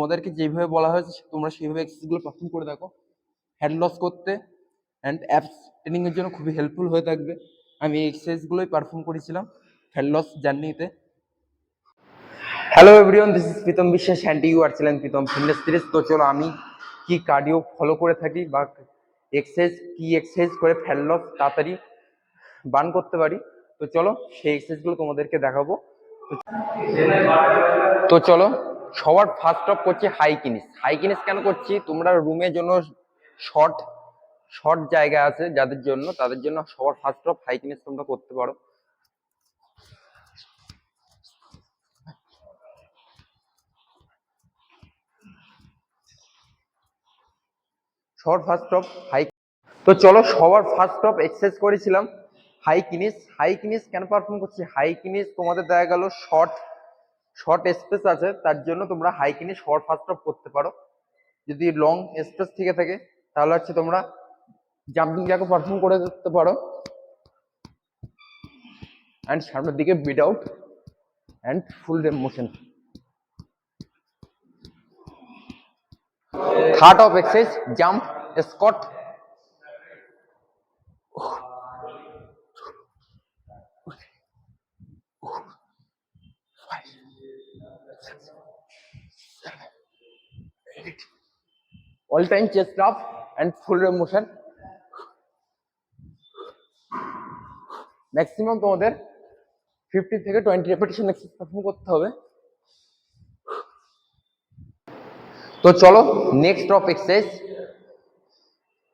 তোমাদেরকে যেভাবে বলা হয়েছে তোমরা সেইভাবে এক্সারসাইজগুলো পারফর্ম করে দেখো। হেড লস করতে অ্যান্ড অ্যাপস ট্রেনিংয়ের জন্য খুবই হেল্পফুল হয়ে থাকবে। আমি এই এক্সারসাইজগুলোই পারফর্ম করেছিলাম ফ্যাট লস জার্নিতে। Hello everyone, this is Pritam Biswas and you are channel Pritam fitness series. তো চলো আমি কি কার্ডিও ফলো করে থাকি বা এক্সারসাইজ করে ফ্যাট লস তাড়াতাড়ি বার্ন করতে পারি, তো চলো সেই এক্সারসাইজগুলো তোমাদেরকে দেখাবো। তো চলো সবার ফার্স্ট অফ করছি হাইকিনিস কেন করছি, তোমরা রুমের জন্য শর্ট শর্ট জায়গা আছে যাদের জন্য, তাদের জন্য সবার ফার্স্ট অফ হাইকিনিস তোমরা করতে পারো। তো চলো সবার ফার্স্ট অফ এক্সারসাইজ করেছিলাম হাইকিনিস কেন পারফর্ম করছি, হাইকিনিস তোমাদের দেখা গেল শর্ট স্পেস আছে, তার জন্য তোমরা হাইকিনিস সবার ফার্স্ট অফ করতে পারো। যদি লং স্পেস থেকে থাকে তাহলে হচ্ছে তোমরা জাম্পিং জ্যাকও পারফর্ম করে করতে পারো। অ্যান্ড সামনের দিকে beat out and full rep motion. Third of exercise jump squat. All time chest up and full range motion. Maximum তোমাদের 50 থেকে 20 রেপিটেশন এক্সারসাইজ পারফর্ম করতে হবে। তো চলো নেক্সট অফ এক্সারসাইজ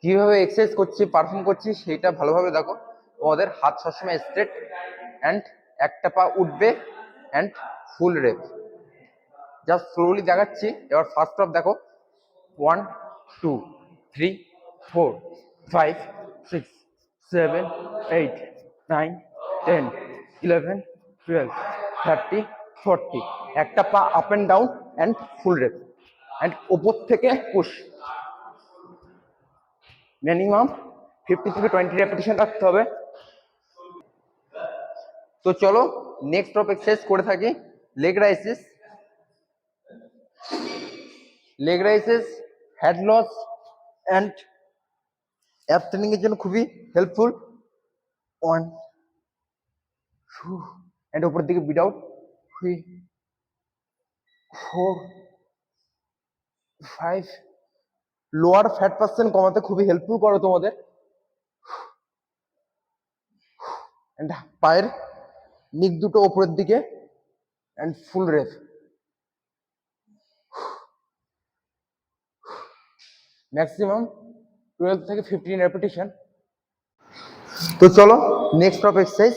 কিভাবে এক্সারসাইজ করছি পারফর্ম করছি সেইটা ভালোভাবে দেখো। তোমাদের হাত সবসময় স্ট্রেট অ্যান্ড একটা পা উঠবে and full rape. Just slowly দেখাচ্ছি। এবার ফার্স্ট অফ দেখো 1 2 3 4 5 6 7 8 9 10 11 12 30 40। একটা পা up and down and full rape and ওপর থেকে পুশ। মিনিমাম 50 থেকে 20 রেপিটেশন রাখতে হবে। তো চলো নেক্সট অফ এক্সারসাইজ করে থাকি leg raises head loss and app training এর জন্য খুবই হেল্পফুল। 1 2 অ্যান্ড উপরের দিকে beat out 3 4 5। Lower fat percent কমাতে খুবই হেল্পফুল করো তোমাদের। অ্যান্ড পায়ের নিক দুটো উপরের দিকে অ্যান্ড ফুল রেপ। ম্যাক্সিমাম 12 থেকে 15 রেপিটেশন। তো চলো নেক্সট অফ এক্সারসাইজ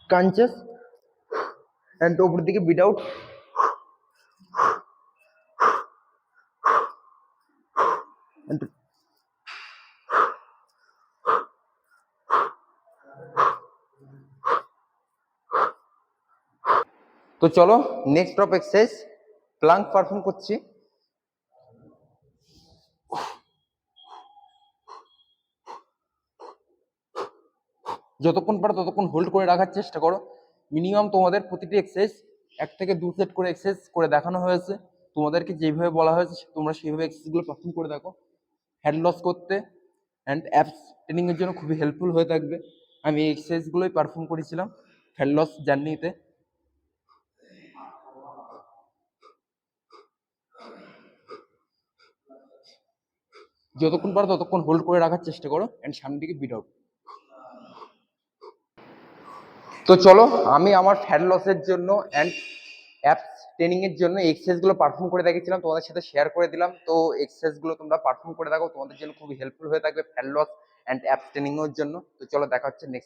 কাঞ্চেস অ্যান্ড উপরের দিকে বিট আউট। তো চলো next of exercise Planck perform করছি। যতক্ষণ পারো ততক্ষণ হোল্ড করে রাখার চেষ্টা করো। মিনিমাম তোমাদের প্রতিটি এক্সারসাইজ 1 থেকে 2 সেট করে এক্সারসাইজ করে দেখানো হয়েছে। তোমাদেরকে যেভাবে বলা হয়েছে তোমরা সেইভাবে এক্সারসাইজগুলো পারফর্ম করে দেখো। হেড লস করতে অ্যান্ড অ্যাপস ট্রেনিং এর জন্য খুবই হেল্পফুল হয়ে থাকবে। আমি এই এক্সারসাইজগুলোই পারফর্ম করেছিলাম হেড লস জার্নিতে। যতক্ষণ পারো ততক্ষণ হোল্ড করে রাখার চেষ্টা করো অ্যান্ড সামনের দিকে বিট আউট। তো চলো আমি আমার ফ্যাট লসের জন্য অ্যান্ড অ্যাপস ট্রেনিং এর জন্য এক্সারসাইজগুলো পারফর্ম করে দেখিয়েছিলাম, তোমাদের সাথে শেয়ার করে দিলাম। তো এক্সারসাইজগুলো তোমরা পারফর্ম করে দেখো, তোমাদের জন্য খুবই হেল্পফুল হয়ে থাকবে fat loss and apps training এর জন্য। তো চলো দেখা হচ্ছে নেক্সট